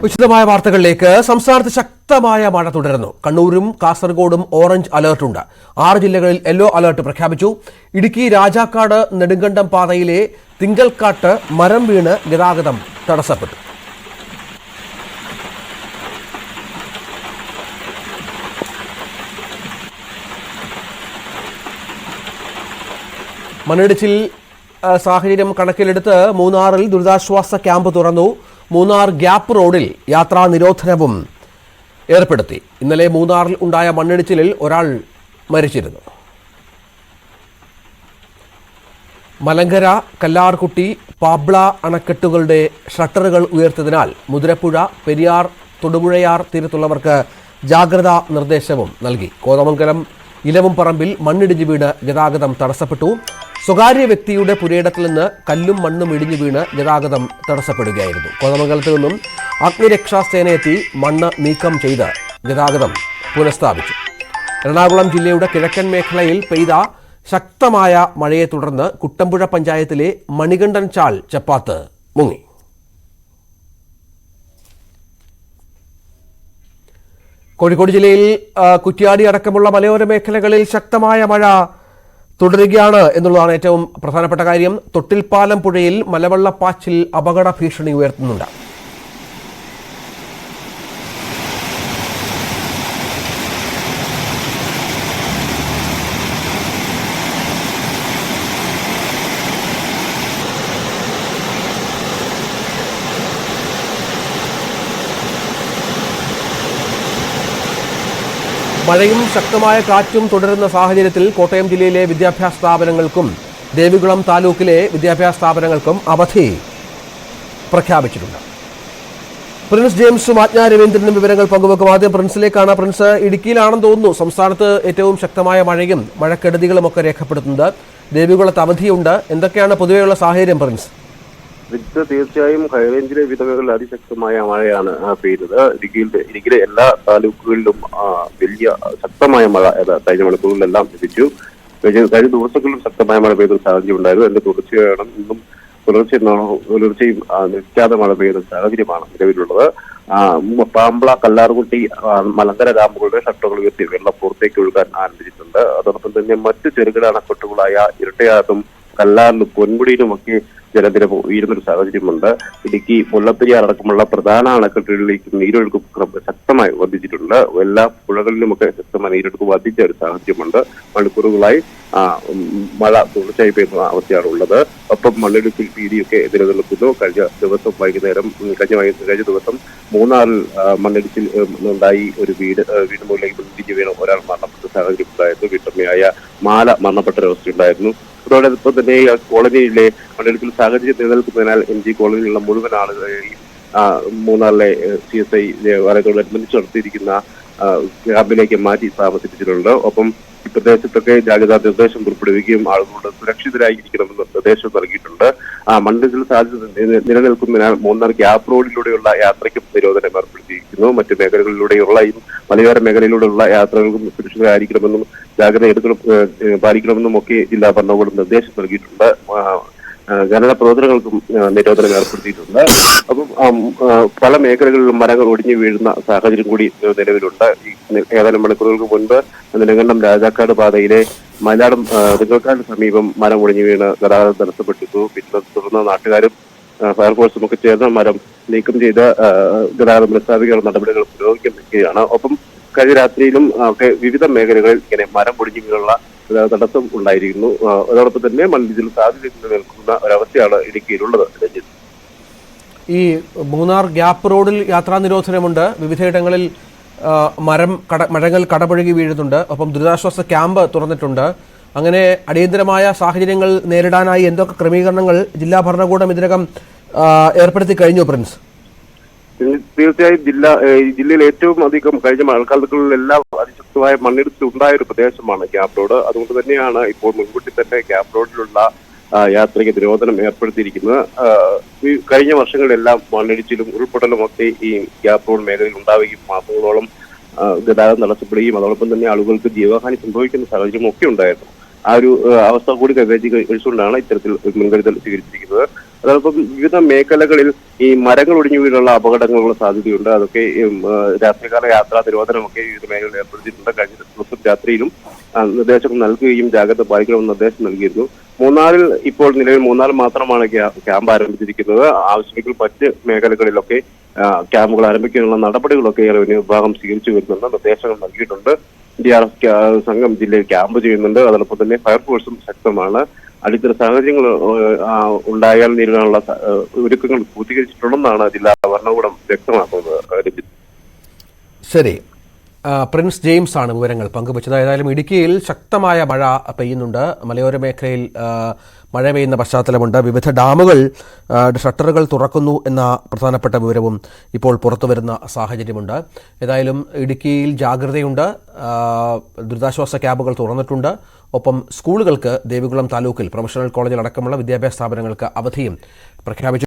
വിശദമായ വാർത്തകളിലേക്ക്. സംസ്ഥാനത്ത് ശക്തമായ മഴ തുടരുന്നു. കണ്ണൂരും കാസർഗോഡും ഓറഞ്ച് അലർട്ടുണ്ട്. 6 ജില്ലകളിൽ യെല്ലോ അലർട്ട് പ്രഖ്യാപിച്ചു. ഇടുക്കി രാജാക്കാട് നെടുങ്കണ്ടം പാതയിലെ തിങ്കൽക്കാട്ട് മരം വീണ് ഗതാഗതം തടസ്സപ്പെട്ടു. മണ്ണിടിച്ചിൽ സാഹചര്യം കണക്കിലെടുത്ത് മൂന്നാറിൽ ദുരിതാശ്വാസ ക്യാമ്പ് തുറന്നു. മൂന്നാർ ഗ്യാപ്പ് റോഡിൽ യാത്രാ നിരോധനവും ഏർപ്പെടുത്തി. ഇന്നലെ മൂന്നാറിൽ ഉണ്ടായ മണ്ണിടിച്ചിലിൽ ഒരാൾ മരിച്ചിരുന്നു. മലങ്കര, കല്ലാർകുട്ടി, പാബ്ല അണക്കെട്ടുകളുടെ ഷട്ടറുകൾ ഉയർത്തിയതിനാൽ മുതിരപ്പുഴ, പെരിയാർ, തൊടുപുഴയാർ തീരത്തുള്ളവർക്ക് ജാഗ്രതാ നിർദ്ദേശവും നൽകി. കോതമംഗലം ഇലവുംപറമ്പിൽ മണ്ണിടിഞ്ഞു വീണ് ഗതാഗതം തടസ്സപ്പെട്ടു. സ്വകാര്യ വ്യക്തിയുടെ പുരയിടത്തിൽ നിന്ന് കല്ലും മണ്ണും ഇടിഞ്ഞു വീണ് ഗതാഗതം തടസ്സപ്പെടുകയായിരുന്നു. കോതമംഗലത്ത് നിന്നും അഗ്നിരക്ഷാസേന എത്തി മണ്ണ് നീക്കം ചെയ്ത് ഗതാഗതം പുനഃസ്ഥാപിച്ചു. എറണാകുളം ജില്ലയുടെ കിഴക്കൻ മേഖലയിൽ പെയ്ത ശക്തമായ മഴയെ തുടർന്ന് കുട്ടമ്പുഴ പഞ്ചായത്തിലെ മണികണ്ഠൻ ചാൽ ചപ്പാത്ത് മുങ്ങി. കോഴിക്കോട് ജില്ലയിൽ കുറ്റ്യാടി അടക്കമുള്ള മലയോര മേഖലകളിൽ ശക്തമായ മഴ തുടരുകയാണ് എന്നുള്ളതാണ് ഏറ്റവും പ്രധാനപ്പെട്ട കാര്യം. തൊട്ടിൽപ്പാലം പുഴയിൽ മലവെള്ളപ്പാച്ചിൽ അപകട ഭീഷണി ഉയർത്തുന്നുണ്ട്. മഴയും ശക്തമായ കാറ്റും തുടരുന്ന സാഹചര്യത്തിൽ കോട്ടയം ജില്ലയിലെ വിദ്യാഭ്യാസ സ്ഥാപനങ്ങൾക്കും ദേവികുളം താലൂക്കിലെ വിദ്യാഭ്യാസ സ്ഥാപനങ്ങൾക്കും അവധി പ്രഖ്യാപിച്ചിട്ടുണ്ട്. പ്രിൻസ് ജെയിംസും ആജ്ഞ രവീന്ദ്രനും വിവരങ്ങൾ പങ്കുവെക്കും. ആദ്യം പ്രിൻസിലേക്കാണ്. പ്രിൻസ്, ഇടുക്കിയിലാണെന്ന് തോന്നുന്നു സംസ്ഥാനത്ത് ഏറ്റവും ശക്തമായ മഴയും മഴക്കെടുതികളും ഒക്കെ രേഖപ്പെടുത്തുന്നത്. ദേവികുളത്ത് അവധിയുണ്ട്. എന്തൊക്കെയാണ് പൊതുവെയുള്ള സാഹചര്യം പ്രിൻസ്? തീർച്ചയായും ഹൈറേഞ്ചിലെ വിധവകളിൽ അതിശക്തമായ മഴയാണ് പെയ്തത്. ഇടുക്കിയിലെ എല്ലാ താലൂക്കുകളിലും വലിയ ശക്തമായ മഴ കഴിഞ്ഞ മണിക്കൂറിലെല്ലാം ലഭിച്ചു. കഴിഞ്ഞ ദിവസങ്ങളിലും ശക്തമായ മഴ പെയ്ത സാഹചര്യം ഉണ്ടായിരുന്നു. അതിന്റെ തുടർച്ചയാണ് ഇന്നും പുലർച്ചെയും നിൽക്കാതെ മഴ പെയ്യുന്ന സാഹചര്യമാണ് നിലവിലുള്ളത്. പാമ്പ്ള, കല്ലാർകുട്ടി, മലങ്കര ഡാമുകളുടെ ഷട്ടറുകൾ ഉയർത്തി വെള്ളം പുറത്തേക്ക് ഒഴുകാൻ ആരംഭിച്ചിട്ടുണ്ട്. അതോടൊപ്പം തന്നെ മറ്റ് ചെറുകിട അണക്കെട്ടുകളായ ഇരട്ടയാറും കല്ലാറിലും പൊന്മുടിയിലുമൊക്കെ ജലനിരപ്പ് ഉയരുന്നൊരു സാഹചര്യമുണ്ട്. ഇടുക്കി മുല്ലപ്പെരിയാർ അടക്കമുള്ള പ്രധാന അണക്കെട്ടുകളിലേക്ക് നീരൊഴുക്ക് ശക്തമായി വർദ്ധിച്ചിട്ടുണ്ട്. എല്ലാ പുഴകളിലുമൊക്കെ ശക്തമായ നീരൊഴുക്ക് വർദ്ധിച്ച ഒരു സാഹചര്യമുണ്ട്. മണിക്കൂറുകളായി മഴ തുടർച്ചയായി പെയ്യുന്ന അവസ്ഥയാണ് ഉള്ളത്. ഒപ്പം മണ്ണിടിച്ചിൽ ഭീതിയൊക്കെ നിലനിൽക്കുന്നു. കഴിഞ്ഞ ദിവസം മൂന്നാറിൽ മണ്ണിടിച്ചിൽ ഉണ്ടായി. ഒരു വീട് മുകളിലേക്ക് മുന്നിടിച്ച് വീണ് ഒരാൾ മരണപ്പെട്ട സാഹചര്യം ഉണ്ടായിരുന്നു. വീട്ടമ്മയായ മാല മരണപ്പെട്ട ഒരവസ്ഥയുണ്ടായിരുന്നു. അതോടൊപ്പം തന്നെ കോളനിയിലെ മണ്ണിടിച്ചിൽ സാഹചര്യം നിലനിൽക്കുന്നതിനാൽ MG കോളനിയിലുള്ള മുഴുവൻ ആളുകളെയും മൂന്നാറിലെ CSI വരകളോടനുബന്ധിച്ച് നടത്തിയിരിക്കുന്ന ക്യാമ്പിലേക്ക് മാറ്റി താമസിപ്പിച്ചിട്ടുണ്ട്. ഒപ്പം ഈ പ്രദേശത്തൊക്കെ ജാഗ്രതാ നിർദ്ദേശം പുറപ്പെടുവിക്കുകയും ആളുകളോട് സുരക്ഷിതരായിരിക്കണമെന്ന് നിർദ്ദേശം നൽകിയിട്ടുണ്ട്. മണ്ണിടിച്ചിൽ സാധ്യത നിലനിൽക്കുന്നതിനാൽ മൂന്നാർ ഗ്യാപ്പ് റോഡിലൂടെയുള്ള യാത്രയ്ക്കും നിരോധനം ഏർപ്പെടുത്തിയിരിക്കുന്നു. മറ്റു മേഖലകളിലൂടെയുള്ള ഈ മലയോര മേഖലയിലൂടെയുള്ള യാത്രകൾക്കും സുരക്ഷിതരായിരിക്കണമെന്നും ജാഗ്രത പാലിക്കണമെന്നും ഒക്കെ ജില്ലാ ഭരണകൂടം നിർദ്ദേശം നൽകിയിട്ടുണ്ട്. ഖനന പ്രവർത്തനങ്ങൾക്കും നിരോധനം ഏർപ്പെടുത്തിയിട്ടുണ്ട്. അപ്പം പല മേഖലകളിലും മരങ്ങൾ ഒടിഞ്ഞു വീഴുന്ന സാഹചര്യം കൂടി നിലവിലുണ്ട്. ഏതാനും മണിക്കൂറുകൾക്ക് മുൻപ് നെടുങ്കണ്ടം രാജാക്കാട് പാതയിലെ മലയാളം തിങ്കൽക്കാടിന് സമീപം മരം ഒടിഞ്ഞു വീണ് ഗതാഗതം തടസ്സപ്പെട്ടിരുന്നു. പിന്നെ തുടർന്ന് നാട്ടുകാരും ഫയർഫോഴ്സും ഒക്കെ ചേർന്ന് മരം നീക്കം ചെയ്ത് ഗതാഗതം പുനഃസ്ഥാപിക്കാനുള്ള നടപടികൾ പുരോഗമിക്കുകയാണ്. ഒപ്പം കഴിഞ്ഞ രാത്രിയിലും ഒക്കെ വിവിധ മേഖലകളിൽ ഇങ്ങനെ മരം ഒടിഞ്ഞു വീണുള്ള തടസ്സം ഉണ്ടായിരിക്കുന്നു. അതോടൊപ്പം തന്നെ മണ്ണിടിച്ചിൽ സാധ്യത നിൽക്കുന്ന ഒരവസ്ഥയാണ് ഇടുക്കിയിലുള്ളത്. ഈ മൂന്നാർ ഗ്യാപ്പ് റോഡിൽ യാത്രാ നിരോധനമുണ്ട്. വിവിധയിടങ്ങളിൽ മരങ്ങൾ കടപുഴകി വീഴുന്നുണ്ട്. ഒപ്പം ദുരിതാശ്വാസ ക്യാമ്പ് തുറന്നിട്ടുണ്ട്. അങ്ങനെ അടിയന്തരമായ സാഹചര്യങ്ങൾ നേരിടാനായി എന്തൊക്കെ ക്രമീകരണങ്ങൾ ജില്ലാ ഭരണകൂടം ഇതിനകം ഏർപ്പെടുത്തി കഴിഞ്ഞു പ്രിൻസ്? തീർച്ചയായും ജില്ലയിൽ ഏറ്റവും അധികം കഴിഞ്ഞ മഴക്കാലങ്ങളിലെല്ലാം അതിശക്തമായ മണ്ണിടിച്ചിൽ ഉണ്ടായ ഒരു പ്രദേശമാണ് ഗ്യാപ്പ് റോഡ്. അതുകൊണ്ട് തന്നെയാണ് ഇപ്പോൾ മുൻകൂട്ടി തന്നെ ഗ്യാപ്പ് റോഡിലുള്ള യാത്രയ്ക്ക് നിരോധനം ഏർപ്പെടുത്തിയിരിക്കുന്നത്. കഴിഞ്ഞ വർഷങ്ങളിലെല്ലാം മണ്ണിടിച്ചിലും ഉരുൾപൊട്ടലും ഒക്കെ ഈ ഗ്യാപ്പ് റോഡ് മേഖലയിൽ ഉണ്ടാവുകയും മാസങ്ങളോളം ഗതാഗതം തടസ്സപ്പെടുകയും അതോടൊപ്പം തന്നെ ആളുകൾക്ക് ജീവഹാനി സംഭവിക്കുന്ന സാഹചര്യം ഒക്കെ ഉണ്ടായിരുന്നു. ആ ഒരു അവസ്ഥ കൂടി കഴിച്ചുകൊണ്ടാണ് ഇത്തരത്തിൽ മുൻകരുതൽ സ്വീകരിച്ചിരിക്കുന്നത്. അതോടൊപ്പം വിവിധ മേഖലകളിൽ ഈ മരങ്ങൾ ഒടിഞ്ഞു വീഴുള്ള അപകടങ്ങളുള്ള സാധ്യതയുണ്ട്. അതൊക്കെ രാത്രികാല യാത്രാ നിരോധനമൊക്കെ വിവിധ മേഖലകളിൽ ഏർപ്പെടുത്തിയിട്ടുണ്ട്. കഴിഞ്ഞ ദിവസം രാത്രിയിലും നിർദ്ദേശം നൽകുകയും ജാഗ്രത പാലിക്കണമെന്ന് നിർദ്ദേശം നൽകിയിരുന്നു. മൂന്നാറിൽ ഇപ്പോൾ നിലവിൽ മൂന്നാറിൽ മാത്രമാണ് ക്യാമ്പ് ആരംഭിച്ചിരിക്കുന്നത്. ആവശ്യമെങ്കിൽ മറ്റ് മേഖലകളിലൊക്കെ ക്യാമ്പുകൾ ആരംഭിക്കാനുള്ള നടപടികളൊക്കെ റവന്യൂ വിഭാഗം സ്വീകരിച്ചു വരുന്നുണ്ട്. നിർദ്ദേശങ്ങൾ നൽകിയിട്ടുണ്ട്. DRF സംഘം ജില്ലയിൽ ക്യാമ്പ് ചെയ്യുന്നുണ്ട്. അതോടൊപ്പം തന്നെ ഫയർഫോഴ്സും ശക്തമാണ്. അടിയന്തര സാഹചര്യങ്ങൾ ഉണ്ടായാൽ നേരിടാനുള്ള ഒരുക്കങ്ങൾ പൂർത്തീകരിച്ചിട്ടുണ്ടെന്നാണ് ജില്ലാ ഭരണകൂടം വ്യക്തമാക്കുന്നത്. ശരി, പ്രിൻസ് ജെയിംസ് ആണ് വിവരങ്ങൾ പങ്കുവച്ചത്. ഏതായാലും ഇടുക്കിയിൽ ശക്തമായ മഴ പെയ്യുന്നുണ്ട്. മലയോര മേഖലയിൽ മഴ പെയ്യുന്ന പശ്ചാത്തലമുണ്ട്. വിവിധ ഡാമുകൾ ഷട്ടറുകൾ തുറക്കുന്നു എന്ന പ്രധാനപ്പെട്ട വിവരവും ഇപ്പോൾ പുറത്തുവരുന്ന സാഹചര്യമുണ്ട്. ഏതായാലും ഇടുക്കിയിൽ ജാഗ്രതയുണ്ട്. ദുരിതാശ്വാസ ക്യാമ്പുകൾ തുറന്നിട്ടുണ്ട്. ഒപ്പം സ്കൂളുകൾക്ക് ദേവികുളം താലൂക്കിൽ പ്രൊഫഷണൽ കോളേജിൽ അടക്കമുള്ള വിദ്യാഭ്യാസ സ്ഥാപനങ്ങൾക്ക് അവധിയും പ്രഖ്യാപിച്ചു.